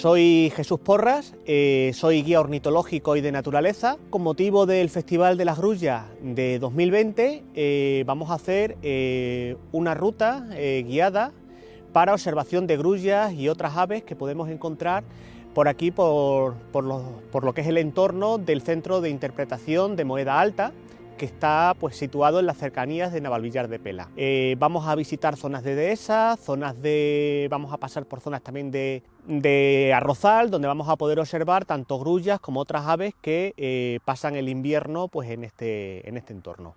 Soy Jesús Porras, soy guía ornitológico y de naturaleza. Con motivo del Festival de las Grullas de 2020 vamos a hacer una ruta guiada para observación de grullas y otras aves que podemos encontrar por aquí, por lo que es el entorno del Centro de Interpretación de Moeda Alta, que está pues situado en las cercanías de Navalvillar de Pela. Vamos a visitar zonas de dehesa, vamos a pasar por zonas también de arrozal, donde vamos a poder observar tanto grullas como otras aves que pasan el invierno pues en este entorno.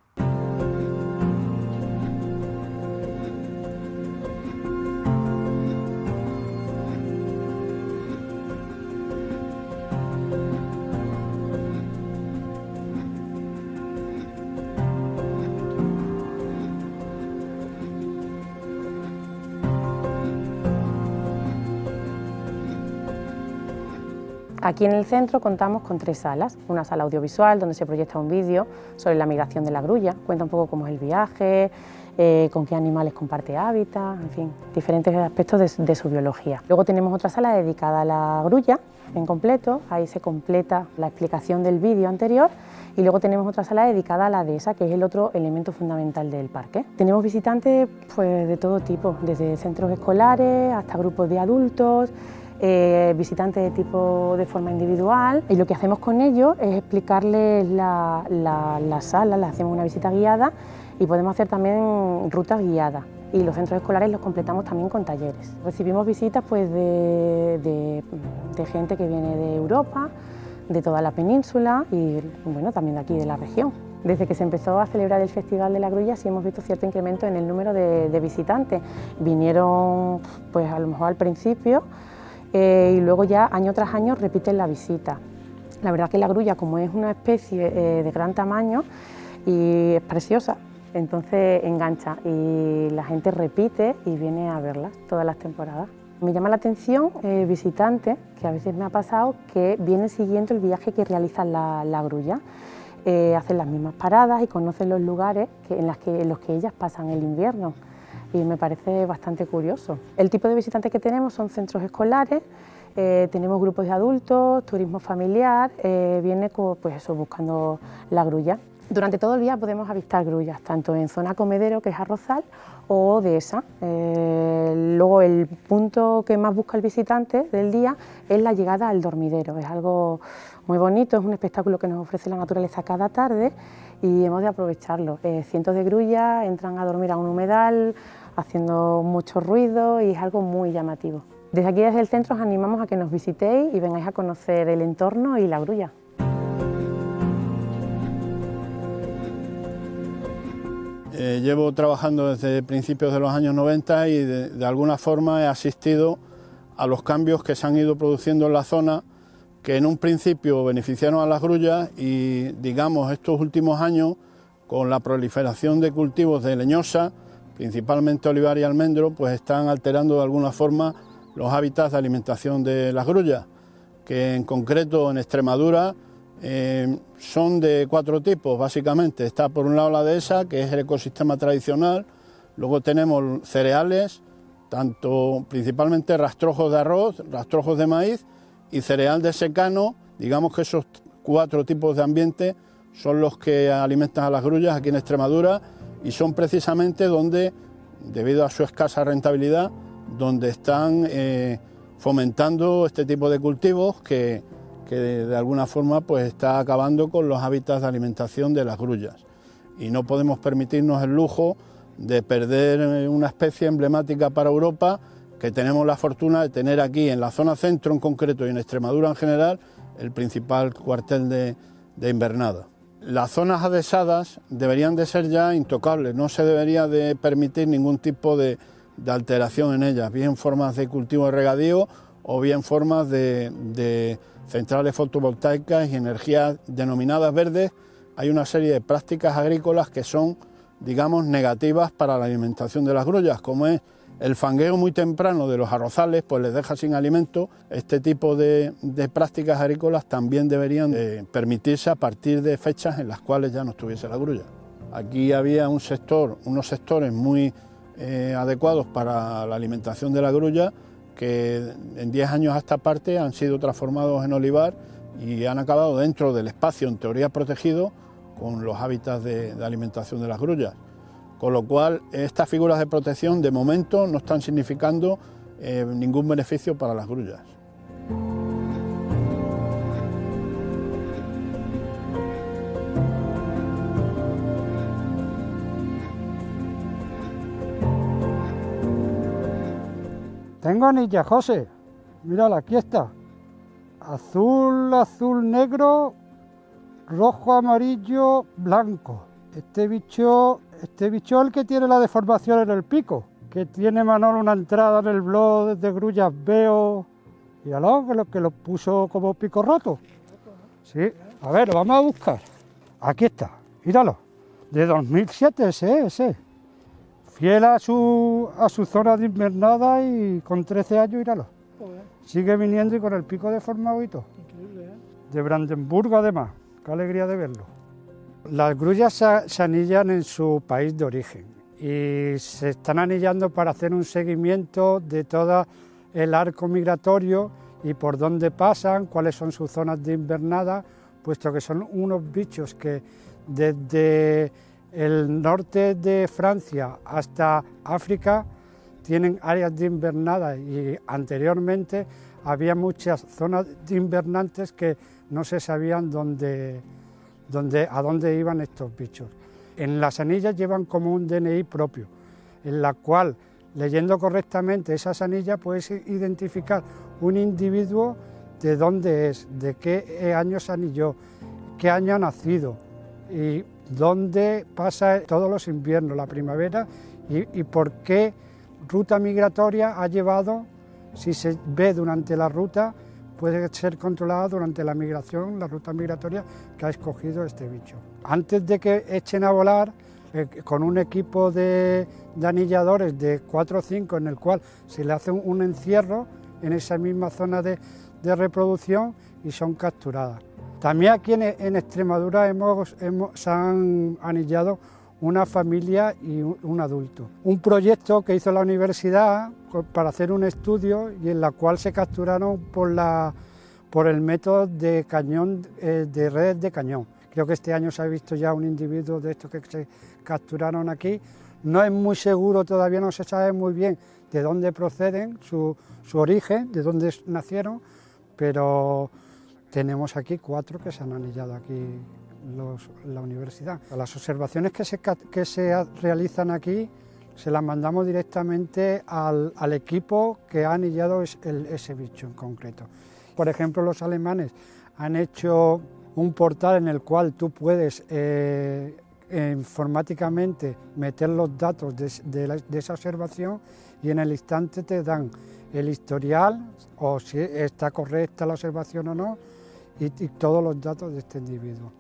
Aquí en el centro contamos con 3 salas, una sala audiovisual donde se proyecta un vídeo sobre la migración de la grulla, cuenta un poco cómo es el viaje, con qué animales comparte hábitat, en fin, diferentes aspectos de su biología. Luego tenemos otra sala dedicada a la grulla en completo, ahí se completa la explicación del vídeo anterior, y luego tenemos otra sala dedicada a la dehesa, que es el otro elemento fundamental del parque. Tenemos visitantes pues, de todo tipo, desde centros escolares hasta grupos de adultos, visitantes de forma individual, y lo que hacemos con ellos es explicarles la sala, les hacemos una visita guiada y podemos hacer también rutas guiadas, y los centros escolares los completamos también con talleres. Recibimos visitas pues, de gente que viene de Europa, de toda la península y bueno, también de aquí de la región. Desde que se empezó a celebrar el Festival de la Grulla sí hemos visto cierto incremento en el número de visitantes. Vinieron pues, a lo mejor al principio, y luego ya año tras año repiten la visita. La verdad que la grulla, como es una especie de gran tamaño y es preciosa, entonces engancha y la gente repite y viene a verlas todas las temporadas. Me llama la atención visitantes, que a veces me ha pasado, que vienen siguiendo el viaje que realiza la grulla. Hacen las mismas paradas y conocen los lugares en los que ellas pasan el invierno. Y me parece bastante curioso. El tipo de visitantes que tenemos son centros escolares, tenemos grupos de adultos, turismo familiar, viene pues eso, buscando la grulla. Durante todo el día podemos avistar grullas, tanto en zona comedero, que es arrozal, o dehesa. Luego el punto que más busca el visitante del día es la llegada al dormidero. Es algo muy bonito, es un espectáculo que nos ofrece la naturaleza cada tarde y hemos de aprovecharlo. Cientos de grullas entran a dormir a un humedal haciendo mucho ruido y es algo muy llamativo. Desde aquí, desde el centro, os animamos a que nos visitéis y vengáis a conocer el entorno y la grulla. Llevo trabajando desde principios de los años 90 y de alguna forma he asistido a los cambios que se han ido produciendo en la zona, que en un principio beneficiaron a las grullas y, digamos, estos últimos años, con la proliferación de cultivos de leñosa, principalmente olivar y almendro, pues están alterando de alguna forma los hábitats de alimentación de las grullas, que en concreto en Extremadura son de 4 tipos, básicamente. Está por un lado la dehesa, que es el ecosistema tradicional, luego tenemos cereales, principalmente rastrojos de arroz, rastrojos de maíz y cereal de secano. Digamos que esos 4 tipos de ambiente son los que alimentan a las grullas aquí en Extremadura y son precisamente donde, debido a su escasa rentabilidad, donde están fomentando este tipo de cultivos que de alguna forma pues está acabando con los hábitats de alimentación de las grullas. Y no podemos permitirnos el lujo de perder una especie emblemática para Europa, que tenemos la fortuna de tener aquí en la zona centro en concreto y en Extremadura en general el principal cuartel de invernada. Las zonas adhesadas deberían de ser ya intocables, no se debería de permitir ningún tipo de alteración en ellas, bien formas de cultivo de regadío o bien formas de centrales fotovoltaicas y energías denominadas verdes. Hay una serie de prácticas agrícolas que son, digamos, negativas para la alimentación de las grullas, como es el fangueo muy temprano de los arrozales, pues les deja sin alimento. Este tipo de prácticas agrícolas también deberían permitirse a partir de fechas en las cuales ya no estuviese la grulla. Aquí había unos sectores muy adecuados para la alimentación de la grulla, que en 10 años a esta parte han sido transformados en olivar y han acabado dentro del espacio en teoría protegido con los hábitats de alimentación de las grullas. Con lo cual, estas figuras de protección de momento no están significando ningún beneficio para las grullas. Tengo anilla, José. Mírala, aquí está. Azul, azul, negro, rojo, amarillo, blanco. Este bicho es el que tiene la deformación en el pico, que tiene Manolo una entrada en el blog desde Grullas Veo. Míralo, que lo puso como pico roto. Sí, a ver, lo vamos a buscar. Aquí está, míralo. De 2007 ese. Fiel a su zona de invernada y con 13 años, míralo. Sigue viniendo y con el pico deformado y todo. Increíble, ¿eh? De Brandenburgo además, qué alegría de verlo. Las grullas se anillan en su país de origen y se están anillando para hacer un seguimiento de todo el arco migratorio y por dónde pasan, cuáles son sus zonas de invernada, puesto que son unos bichos que desde el norte de Francia hasta África tienen áreas de invernada y anteriormente había muchas zonas de invernantes que no se sabían a dónde iban estos bichos. En las anillas llevan como un DNI propio, en la cual, leyendo correctamente esas anillas, puedes identificar un individuo de dónde es, de qué año se anilló, qué año ha nacido y dónde pasa todos los inviernos, la primavera y por qué ruta migratoria ha llevado, si se ve durante la ruta, puede ser controlada durante la migración, la ruta migratoria que ha escogido este bicho. Antes de que echen a volar, con un equipo de anilladores de 4 o 5 en el cual se le hace un encierro en esa misma zona de reproducción y son capturadas. También aquí en Extremadura se han anillado una familia y un adulto. Un proyecto que hizo la universidad para hacer un estudio y en la cual se capturaron por el método de cañón, de redes de cañón. Creo que este año se ha visto ya un individuo de estos que se capturaron aquí. No es muy seguro, todavía no se sabe muy bien de dónde proceden, su origen, de dónde nacieron, pero tenemos aquí 4 que se han anillado aquí en la universidad. Las observaciones que se realizan aquí se las mandamos directamente al equipo que ha anillado ese bicho en concreto. Por ejemplo, los alemanes han hecho un portal en el cual tú puedes informáticamente meter los datos de esa observación y en el instante te dan el historial o si está correcta la observación o no y todos los datos de este individuo.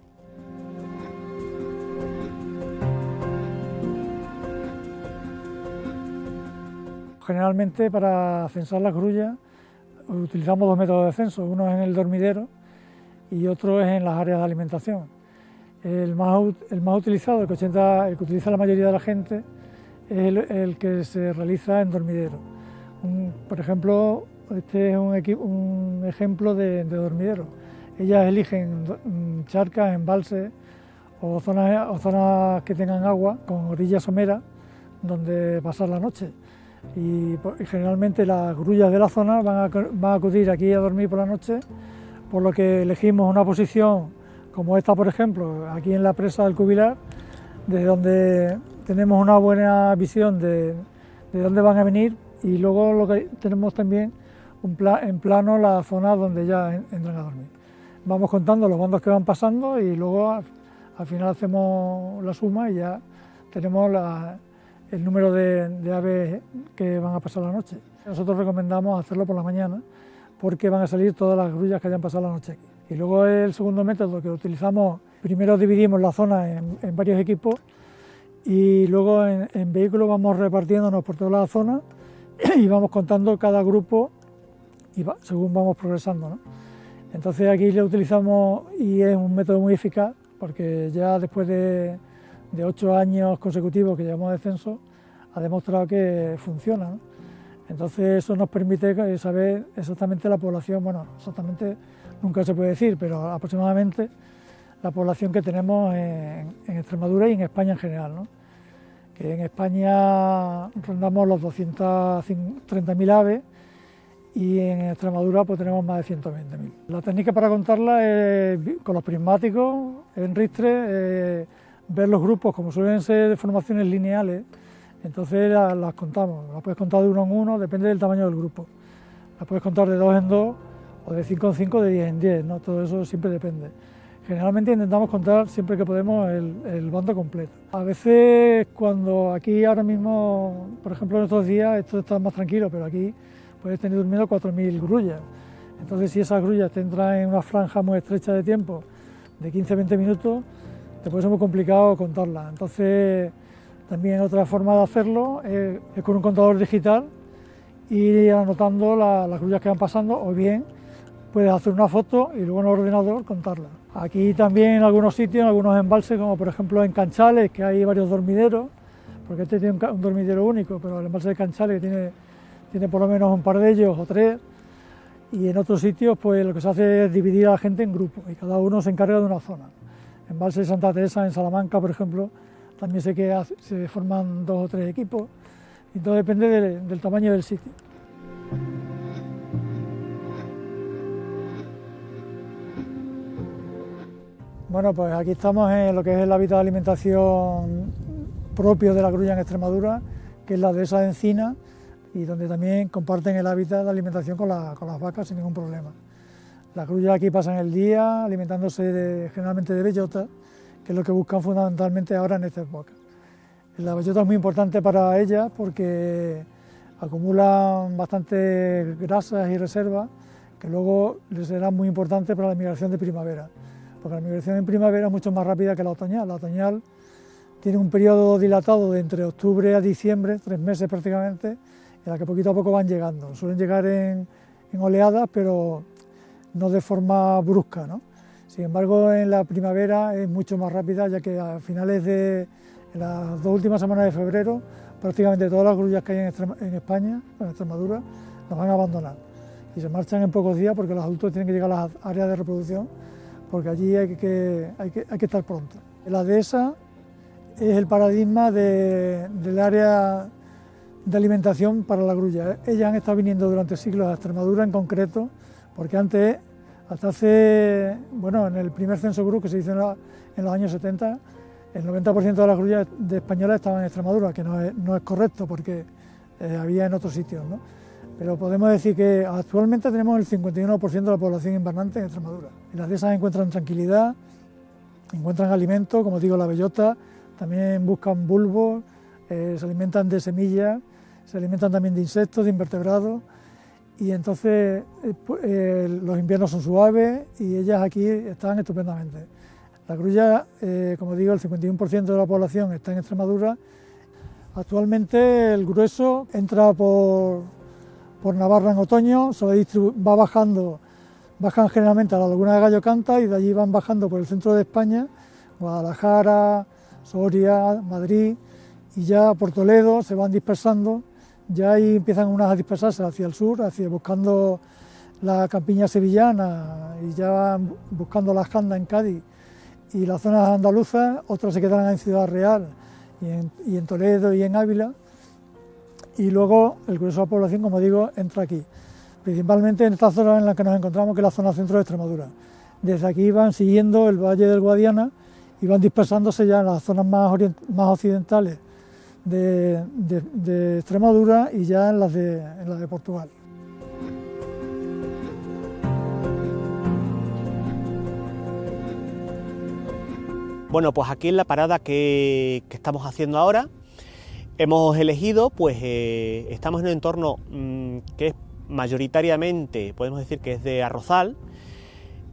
Generalmente para censar las grullas utilizamos 2 métodos de censo, uno es en el dormidero y otro es en las áreas de alimentación. El más utilizado, el que utiliza la mayoría de la gente, es el que se realiza en dormidero. Por ejemplo, este es un ejemplo de dormidero. Ellas eligen charcas, embalses o zonas que tengan agua con orillas someras donde pasar la noche. Y generalmente las grullas de la zona van a acudir aquí a dormir por la noche, por lo que elegimos una posición como esta, por ejemplo, aquí en la presa del Cubilar, desde donde tenemos una buena visión de dónde van a venir y luego lo que tenemos también en plano la zona donde ya entran a dormir. Vamos contando los bandos que van pasando y luego al final hacemos la suma y ya tenemos el número de aves que van a pasar la noche. Nosotros recomendamos hacerlo por la mañana porque van a salir todas las grullas que hayan pasado la noche aquí. Y luego el segundo método que utilizamos, primero dividimos la zona en varios equipos y luego en vehículos vamos repartiéndonos por toda la zona y vamos contando cada grupo y según vamos progresando, ¿no? Entonces aquí lo utilizamos y es un método muy eficaz porque ya después de 8 años consecutivos que llevamos de censo ha demostrado que funciona, ¿no? Entonces eso nos permite saber exactamente la población, bueno, exactamente nunca se puede decir, pero aproximadamente la población que tenemos en Extremadura y en España en general, ¿no? Que en España rondamos los 230.000 aves y en Extremadura pues tenemos más de 120.000. La técnica para contarla es con los prismáticos, en ristre, ver los grupos, como suelen ser formaciones lineales, entonces las contamos, las puedes contar de uno en uno, depende del tamaño del grupo. Las puedes contar de 2 en 2, o de 5 en 5, de 10 en 10, ¿no? Todo eso siempre depende. Generalmente intentamos contar siempre que podemos el bando completo. A veces cuando aquí ahora mismo, por ejemplo en estos días, esto está más tranquilo, pero aquí puedes tener durmiendo 4.000 grullas. Entonces si esas grullas te entran en una franja muy estrecha de tiempo, de 15-20 minutos, te puede ser muy complicado contarlas. Entonces también otra forma de hacerlo es con un contador digital, ir anotando las grullas que van pasando, o bien puedes hacer una foto y luego en el ordenador contarla. Aquí también en algunos sitios, en algunos embalses, como por ejemplo en Canchales, que hay varios dormideros, porque este tiene un dormidero único, pero el embalse de Canchales tiene por lo menos un par de ellos o 3, y en otros sitios pues lo que se hace es dividir a la gente en grupos y cada uno se encarga de una zona. En embalse de Santa Teresa, en Salamanca, por ejemplo, también sé que se forman 2 o 3 equipos, y todo depende del tamaño del sitio. Bueno, pues aquí estamos en lo que es el hábitat de alimentación propio de la grulla en Extremadura, que es la dehesa de Encina, y donde también comparten el hábitat de alimentación con las vacas sin ningún problema. Las grullas aquí pasan el día alimentándose generalmente de bellota, que es lo que buscan fundamentalmente ahora en esta época. La bellota es muy importante para ellas porque acumulan bastantes grasas y reservas que luego les serán muy importantes para la migración de primavera, porque la migración en primavera es mucho más rápida que la otoñal. La otoñal tiene un periodo dilatado de entre octubre a diciembre, 3 meses prácticamente, en la que poquito a poco van llegando. Suelen llegar en oleadas, pero no de forma brusca, ¿no? Sin embargo, en la primavera es mucho más rápida, ya que a finales de las 2 últimas semanas de febrero, prácticamente todas las grullas que hay en España, en Extremadura, nos van a abandonar y se marchan en pocos días porque los adultos tienen que llegar a las áreas de reproducción, porque allí hay que estar pronto. La dehesa es el paradigma del área de alimentación para la grulla. Ellas han estado viniendo durante siglos a Extremadura en concreto, porque antes, hasta hace, bueno, en el primer censo GRU que se hizo en los años 70, el 90% de las grullas españolas estaban en Extremadura, que no es correcto porque había en otros sitios, ¿no? Pero podemos decir que actualmente tenemos el 51% de la población invernante en Extremadura. En las dehesas encuentran tranquilidad, encuentran alimento, como digo, la bellota, también buscan bulbos, se alimentan de semillas, se alimentan también de insectos, de invertebrados, y entonces los inviernos son suaves y ellas aquí están estupendamente. La grulla, como digo, el 51% de la población está en Extremadura. Actualmente el grueso entra por Navarra en otoño, bajan generalmente a la laguna de Gallo Canta y de allí van bajando por el centro de España, Guadalajara, Soria, Madrid, y ya por Toledo se van dispersando, ya ahí empiezan unas a dispersarse hacia el sur, buscando la campiña sevillana, y ya van buscando la Janda en Cádiz y las zonas andaluzas, otras se quedan en Ciudad Real y en Toledo y en Ávila, y luego el grueso de la población, como digo, entra aquí, principalmente en esta zona en la que nos encontramos, que es la zona centro de Extremadura. Desde aquí van siguiendo el Valle del Guadiana y van dispersándose ya en las zonas más occidentales de Extremadura y ya en las de Portugal. Bueno, pues aquí en la parada que estamos haciendo ahora, hemos elegido, pues estamos en un entorno que es mayoritariamente, podemos decir que es de arrozal.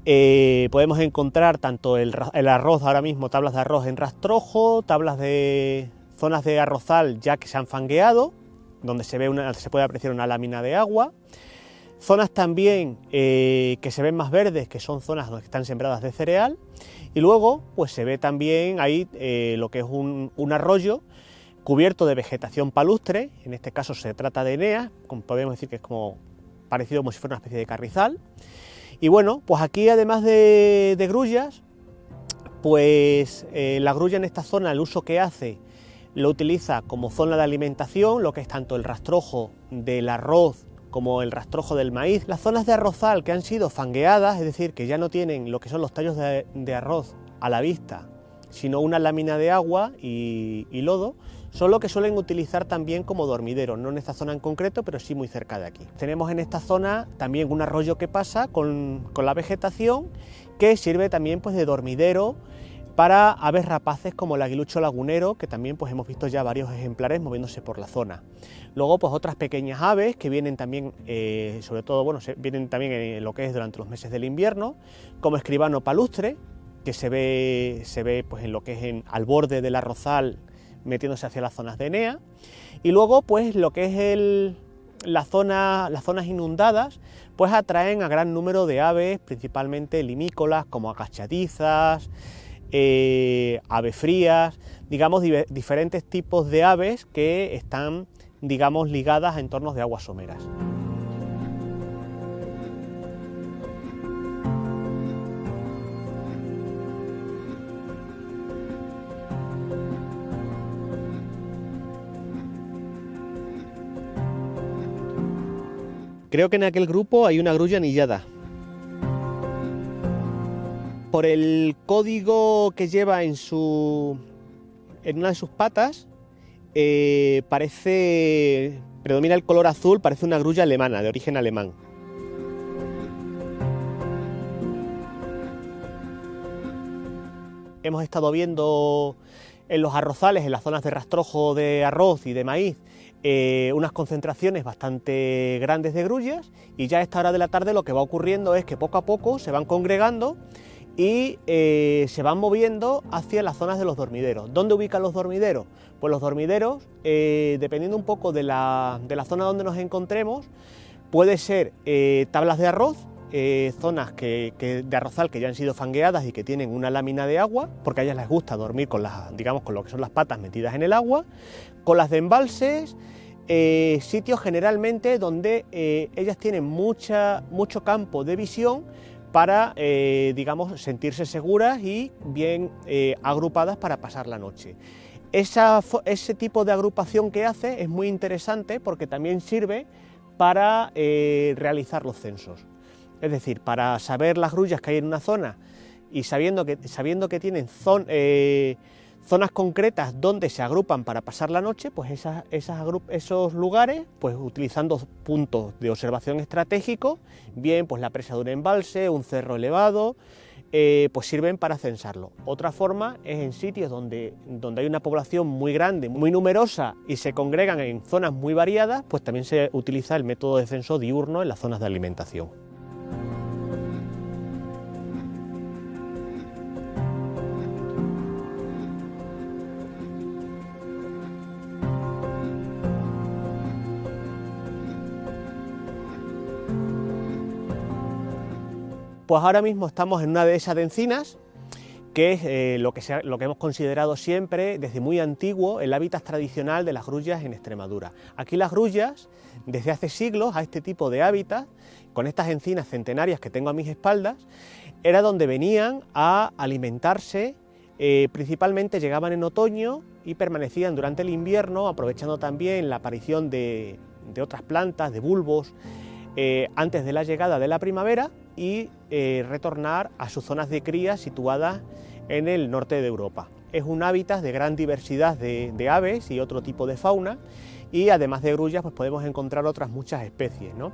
Podemos encontrar tanto el arroz ahora mismo, tablas de arroz en rastrojo, tablas de zonas de arrozal ya que se han fangueado, donde se puede apreciar una lámina de agua. Zonas también que se ven más verdes, que son zonas donde están sembradas de cereal. Y luego pues se ve también ahí lo que es un arroyo cubierto de vegetación palustre, en este caso se trata de eneas, como podemos decir que es como parecido como si fuera una especie de carrizal. Y bueno, pues aquí además de grullas, pues la grulla en esta zona, el uso que hace, lo utiliza como zona de alimentación, lo que es tanto el rastrojo del arroz como el rastrojo del maíz. Las zonas de arrozal que han sido fangueadas, es decir, que ya no tienen lo que son los tallos de arroz a la vista, sino una lámina de agua y lodo, son lo que suelen utilizar también como dormidero, no en esta zona en concreto, pero sí muy cerca de aquí. Tenemos en esta zona también un arroyo que pasa con la vegetación, que sirve también pues de dormidero para aves rapaces como el aguilucho lagunero, que también pues hemos visto ya varios ejemplares moviéndose por la zona. Luego pues otras pequeñas aves que vienen también, sobre todo, bueno, vienen también en lo que es durante los meses del invierno, como escribano palustre, que se ve pues en lo que es al borde del arrozal, metiéndose hacia las zonas de enea. Y luego pues lo que es las zonas inundadas, pues atraen a gran número de aves, principalmente limícolas como agachadizas, aves frías, digamos diferentes tipos de aves que están, digamos, ligadas a entornos de aguas someras. Creo que en aquel grupo hay una grulla anillada. Por el código que lleva en una de sus patas, predomina el color azul, parece una grulla alemana, de origen alemán. Hemos estado viendo en los arrozales, en las zonas de rastrojo de arroz y de maíz, unas concentraciones bastante grandes de grullas, y ya a esta hora de la tarde lo que va ocurriendo es que poco a poco se van congregando y se van moviendo hacia las zonas de los dormideros. ¿Dónde ubican los dormideros? Pues los dormideros, dependiendo un poco de la zona donde nos encontremos, puede ser tablas de arroz, zonas de arrozal que ya han sido fangueadas y que tienen una lámina de agua, porque a ellas les gusta dormir con lo que son las patas metidas en el agua, con las de embalses, sitios generalmente donde ellas tienen mucho campo de visión para, digamos, sentirse seguras y bien agrupadas para pasar la noche. Ese tipo de agrupación que hace es muy interesante porque también sirve para realizar los censos. Es decir, para saber las grullas que hay en una zona y sabiendo que tienen zonas concretas donde se agrupan para pasar la noche, pues esos lugares, pues utilizando puntos de observación estratégicos, bien pues la presa de un embalse, un cerro elevado, pues sirven para censarlo. Otra forma es en sitios donde hay una población muy grande, muy numerosa y se congregan en zonas muy variadas, pues también se utiliza el método de censo diurno en las zonas de alimentación. Pues ahora mismo estamos en una dehesa de encinas, que es lo que hemos considerado siempre, desde muy antiguo, el hábitat tradicional de las grullas en Extremadura. Aquí las grullas, desde hace siglos, a este tipo de hábitat, con estas encinas centenarias que tengo a mis espaldas, era donde venían a alimentarse, principalmente llegaban en otoño y permanecían durante el invierno, aprovechando también la aparición de otras plantas, de bulbos, antes de la llegada de la primavera, y retornar a sus zonas de cría situadas en el norte de Europa. Es un hábitat de gran diversidad de aves y otro tipo de fauna, y además de grullas pues podemos encontrar otras muchas especies, ¿no?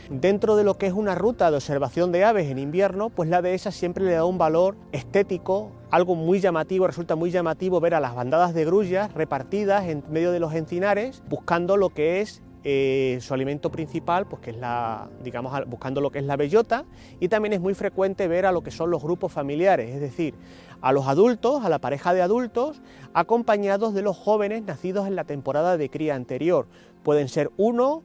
Dentro de lo que es una ruta de observación de aves en invierno, pues la dehesa siempre le da un valor estético, algo muy llamativo. Resulta muy llamativo ver a las bandadas de grullas repartidas en medio de los encinares, buscando lo que es su alimento principal, pues que es buscando lo que es la bellota, y también es muy frecuente ver a lo que son los grupos familiares, es decir, a los adultos, a la pareja de adultos, acompañados de los jóvenes nacidos en la temporada de cría anterior. Pueden ser 1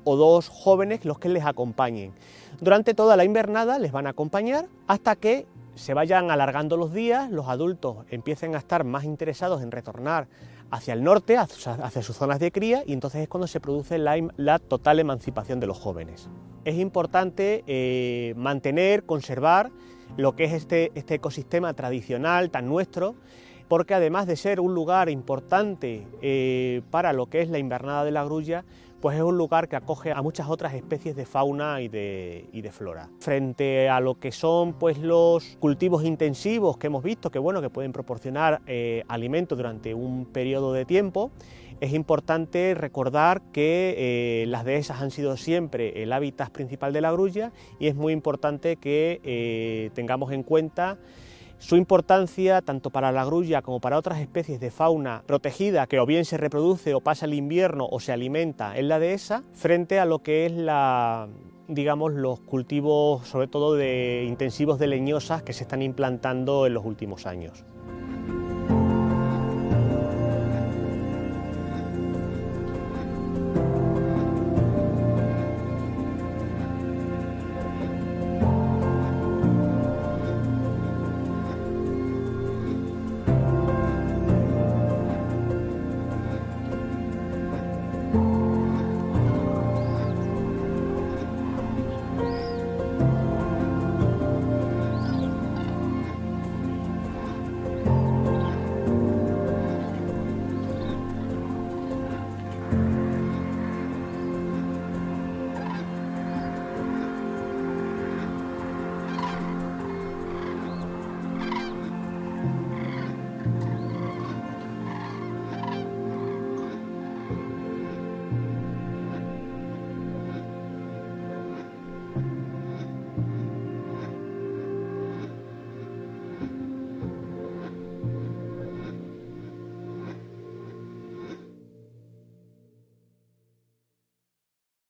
o 2 jóvenes los que les acompañen. Durante toda la invernada les van a acompañar hasta que se vayan alargando los días, los adultos empiecen a estar más interesados en retornar hacia el norte, hacia sus zonas de cría, y entonces es cuando se produce la total emancipación de los jóvenes. Es importante mantener, conservar lo que es este ecosistema tradicional tan nuestro, porque además de ser un lugar importante para lo que es la invernada de la grulla, pues es un lugar que acoge a muchas otras especies de fauna y de flora. Frente a lo que son pues los cultivos intensivos que hemos visto, que pueden proporcionar alimento durante un periodo de tiempo, es importante recordar que las dehesas han sido siempre el hábitat principal de la grulla, y es muy importante que tengamos en cuenta su importancia tanto para la grulla como para otras especies de fauna protegida que o bien se reproduce o pasa el invierno o se alimenta en la dehesa, frente a lo que es los cultivos sobre todo intensivos de leñosas que se están implantando en los últimos años.